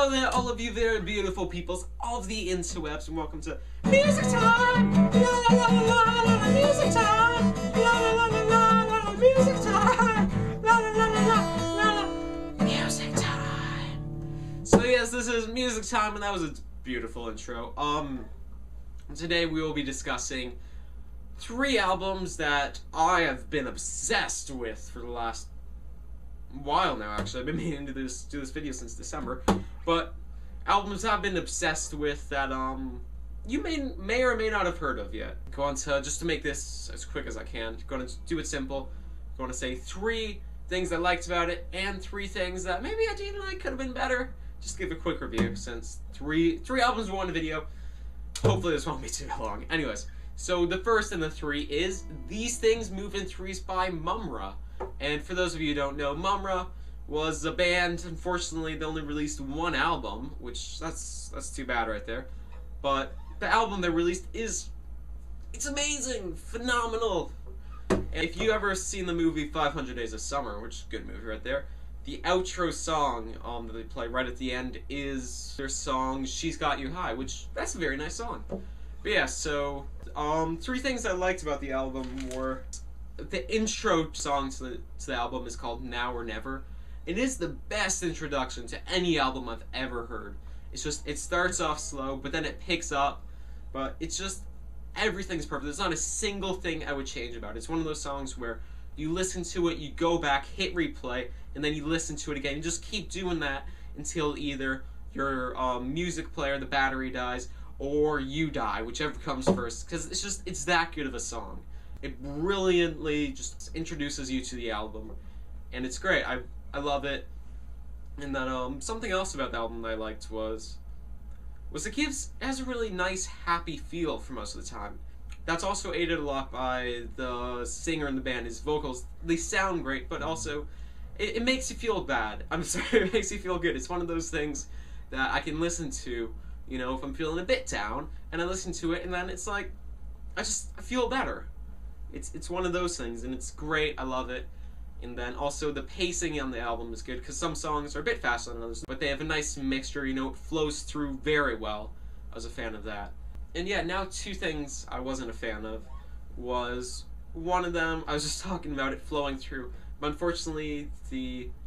Hello there, all of you very beautiful peoples of the interwebs, and welcome to Music Time! La la la la la la la, Music Time! La la la la la la la, Music Time! La la la la la la la, Music Time! So yes, this is Music Time, and that was a beautiful intro. Today we will be discussing 3 albums that I have been obsessed with for the last while now. Actually, I've been meaning to do this video since December, but albums I've been obsessed with that you may or may not have heard of yet. Going to, just to make this as quick as I can, going to do it simple. Going to say 3 things I liked about it and 3 things that maybe I didn't like, could have been better. Just give a quick review since three albums in one video. Hopefully this won't be too long. Anyways, so the first in the 3 is These Things Move in Threes by mumm-ra. And for those of you who don't know, mumm-ra was a band. Unfortunately, they only released 1 album, which that's too bad right there. But the album they released it's amazing, phenomenal. And if you ever seen the movie 500 Days of Summer, which is a good movie right there, the outro song that they play right at the end is their song "She's Got You High," which that's a very nice song. But yeah, so 3 things I liked about the album were the intro song to the album is called "Now or Never." It is the best introduction to any album I've ever heard. It's just, it starts off slow, but then it picks up, but it's just, everything's perfect. There's not a single thing I would change about it. It's one of those songs where you listen to it, you go back, hit replay, and then you listen to it again. You just keep doing that until either your music player, the battery dies, or you die, whichever comes first, because it's that good of a song. It brilliantly just introduces you to the album, and it's great. I love it. And then something else about the album that I liked was it has a really nice, happy feel for most of the time. That's also aided a lot by the singer in the band. His vocals, they sound great, but also it makes you feel bad. I'm sorry, it makes you feel good. It's one of those things that I can listen to, you know, if I'm feeling a bit down, and I listen to it, and then it's like, I feel better. It's one of those things, and it's great. I love it. And then also the pacing on the album is good, because some songs are a bit faster than others, but they have a nice mixture, you know, it flows through very well. I was a fan of that. And yeah, now 2 things I wasn't a fan of was, one of them, I was just talking about it flowing through, but unfortunately,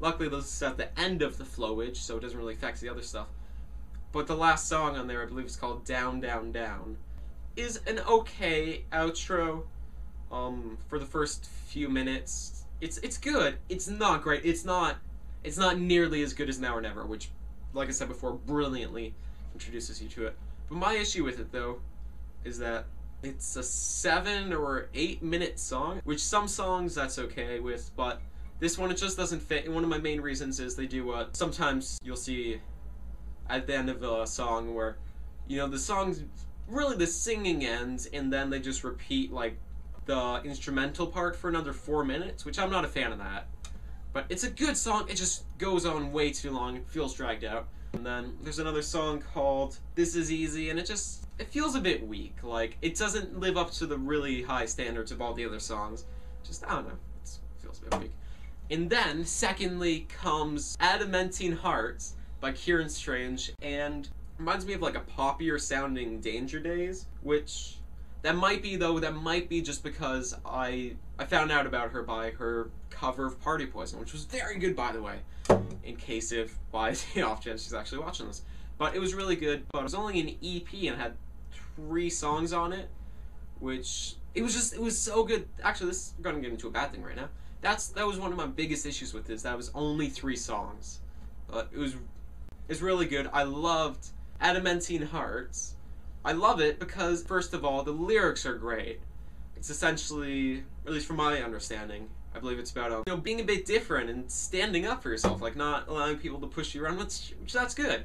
luckily this is at the end of the flowage, so it doesn't really affect the other stuff. But the last song on there, I believe it's called "Down, Down, Down," is an okay outro. For the first few minutes. It's good. It's not great. It's not nearly as good as "Now or Never," which, like I said before, brilliantly introduces you to it. But my issue with it, though, is that it's a 7 or 8 minute song, which some songs that's okay with, but this one, it just doesn't fit. And one of my main reasons is they do what sometimes you'll see at the end of a song where, you know, the song's really, the singing ends, and then they just repeat, like, the instrumental part for another 4 minutes, which I'm not a fan of that. But it's a good song, it just goes on way too long, it feels dragged out. And then there's another song called "This Is Easy," and it feels a bit weak. Like, it doesn't live up to the really high standards of all the other songs. Just, I don't know, it feels a bit weak. And then, secondly, comes "Adamantine Hearts" by Kieran Strange, and reminds me of like a poppier sounding Danger Days, which that might be just because I found out about her by her cover of Party Poison, which was very good, by the way, in case if by the off chance she's actually watching this. But it was really good, but it was only an EP and had 3 songs on it, which, it was so good. Actually, this is going to get into a bad thing right now. That was one of my biggest issues with this, that was only 3 songs. But it's really good. I loved "Adamantine Hearts." I love it because, first of all, the lyrics are great. It's essentially, at least from my understanding, I believe it's about you know, being a bit different and standing up for yourself, like not allowing people to push you around, which that's good.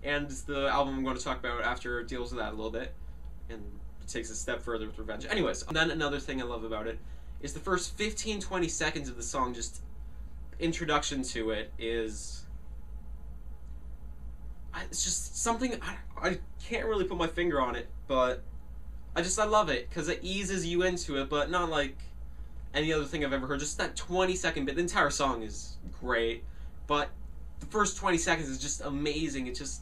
And the album I'm going to talk about after deals with that a little bit, and takes a step further with Revenge. Anyways, and then another thing I love about it is the first 15-20 seconds of the song, just introduction to it is, it's just something, I can't really put my finger on it, but I love it, because it eases you into it, but not like any other thing I've ever heard. Just that 20-second bit. The entire song is great, but the first 20 seconds is just amazing. It's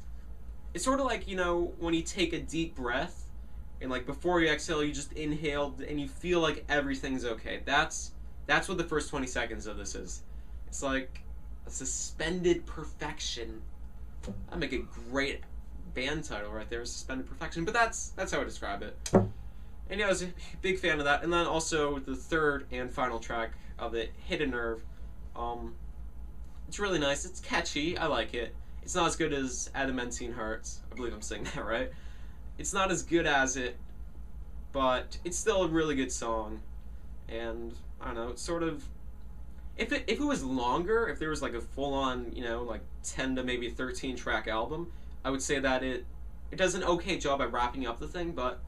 sort of like, you know, when you take a deep breath and like before you exhale, you just inhale and you feel like everything's okay. That's what the first 20 seconds of this is. It's like a suspended perfection. That'd make a great band title right there, Suspended Perfection. But that's how I describe it. And yeah, I was a big fan of that. And then also the third and final track of it, Hit a Nerve. It's really nice. It's catchy. I like it. It's not as good as Adamantine Hearts. I believe I'm saying that right. It's not as good as it, but it's still a really good song. And I don't know, it's sort of, if it was longer, if there was like a full-on, you know, like 10 to maybe 13 track album, I would say that it does an okay job at wrapping up the thing, but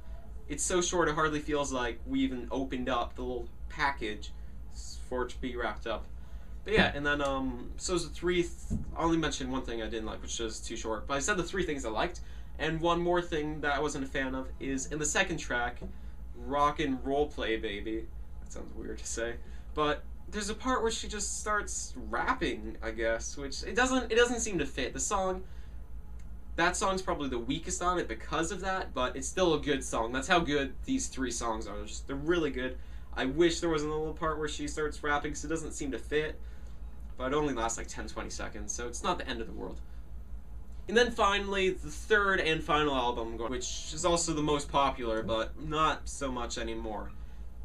it's so short it hardly feels like we even opened up the little package for it to be wrapped up. But yeah, and then, so those are I only mentioned one thing I didn't like, which was too short, but I said the 3 things I liked, and one more thing that I wasn't a fan of is in the second track, Rock and Roll Play Baby. That sounds weird to say, but there's a part where she just starts rapping, I guess, which it doesn't seem to fit. The song, that song's probably the weakest on it because of that, but it's still a good song. That's how good these 3 songs are. They're really good. I wish there wasn't a little part where she starts rapping because it doesn't seem to fit, but it only lasts like 10-20 seconds, so it's not the end of the world. And then finally, the third and final album, which is also the most popular, but not so much anymore,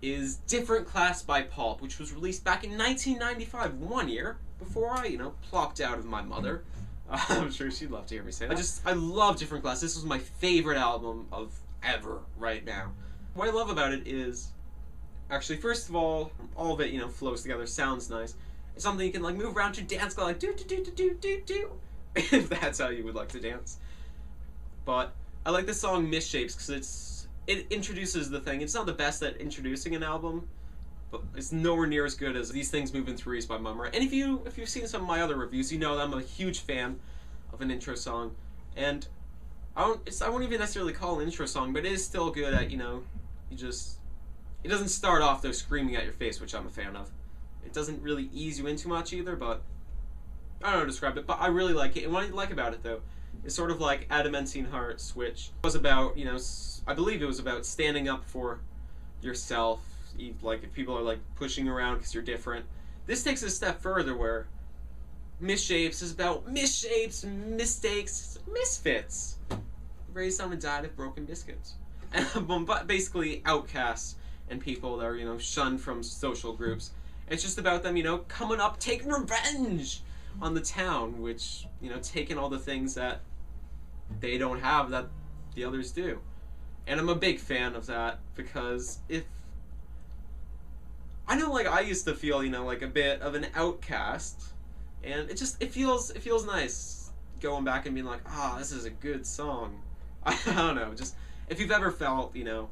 is Different Class by Pulp, which was released back in 1995, 1 year before I, you know, plopped out of my mother. I'm sure she'd love to hear me say that. I love Different Class. This was my favorite album of ever right now. What I love about it is, actually, first of all of it, you know, flows together, sounds nice. It's something you can like move around to, dance, go like do do do do do do do, if that's how you would like to dance. But I like the song Misshapes because it introduces the thing. It's not the best at introducing an album, but it's nowhere near as good as These Things Move in Threes by mumm-ra. And if you've seen some of my other reviews, you know that I'm a huge fan of an intro song. And I won't even necessarily call it an intro song, but it is still good at, you know, it doesn't start off though screaming at your face, which I'm a fan of. It doesn't really ease you in too much either, but I don't know how to describe it, but I really like it. And what I like about it though is sort of like Adamantine Hearts, which was about, you know, I believe it was about standing up for yourself, like if people are like pushing around because you're different. This takes it a step further where Misshapes is about misshapes, mistakes, misfits, raised on a diet of broken biscuits. But basically outcasts and people that are, you know, shunned from social groups. It's just about them, you know, coming up, taking revenge on the town, which, you know, taking all the things that they don't have that the others do. And I'm a big fan of that because I know, like, I used to feel, you know, like a bit of an outcast, and it feels nice going back and being like, this is a good song. I don't know, just, if you've ever felt, you know,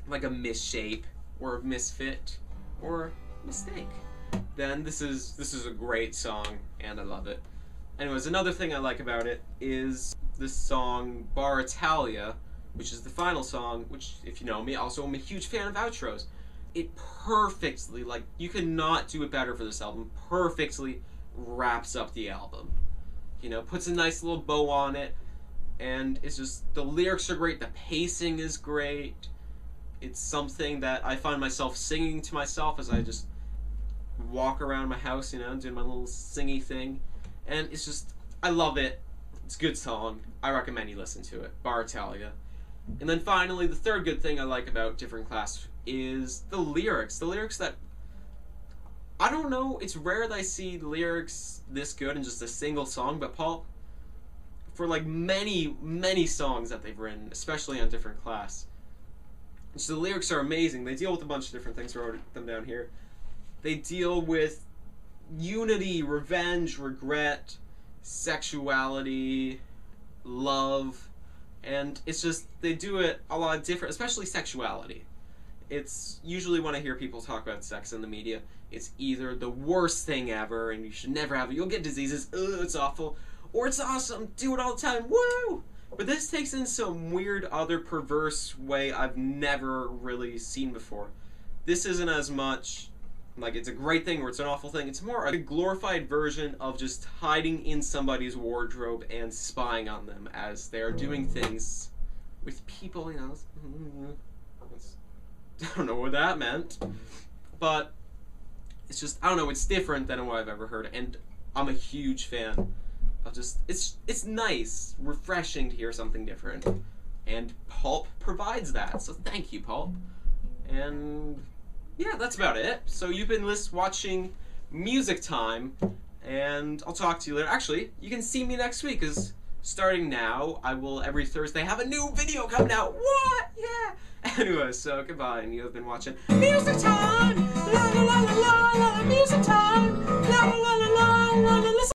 like a misshape, or a misfit, or mistake, then this is a great song, and I love it. Anyways, another thing I like about it is this song, Bar Italia, which is the final song, which, if you know me, also I'm a huge fan of outros. It perfectly, like, you could not do it better for this album, perfectly wraps up the album. You know, puts a nice little bow on it, and it's just, the lyrics are great, the pacing is great. It's something that I find myself singing to myself as I just walk around my house, you know, doing my little singy thing. And it's just, I love it. It's a good song. I recommend you listen to it. Bar Italia. And then finally, the third good thing I like about Different Class is the lyrics. The lyrics that, I don't know, it's rare that I see lyrics this good in just a single song, but Paul, for like many, many songs that they've written, especially on Different Class, so the lyrics are amazing. They deal with a bunch of different things. I wrote them down here. They deal with unity, revenge, regret, sexuality, love, and it's just, they do it a lot different, especially sexuality. It's usually when I hear people talk about sex in the media, it's either the worst thing ever and you should never have it, you'll get diseases, ugh, it's awful, or it's awesome, do it all the time, woo! But this takes in some weird other perverse way I've never really seen before. This isn't as much like it's a great thing or it's an awful thing. It's more a glorified version of just hiding in somebody's wardrobe and spying on them as they're doing things with people, you know. I don't know what that meant, but it's just, I don't know, it's different than what I've ever heard, and I'm a huge fan of just, it's nice, refreshing to hear something different, and Pulp provides that, so thank you, Pulp. And yeah, that's about it. So you've been watching Music Time, and I'll talk to you later. Actually, you can see me next week, because starting now, I will every Thursday have a new video coming out. What? Yeah! Anyway, so goodbye, and you have been watching Music Time! La la la la la la, Music Time! La la la la la la, listen.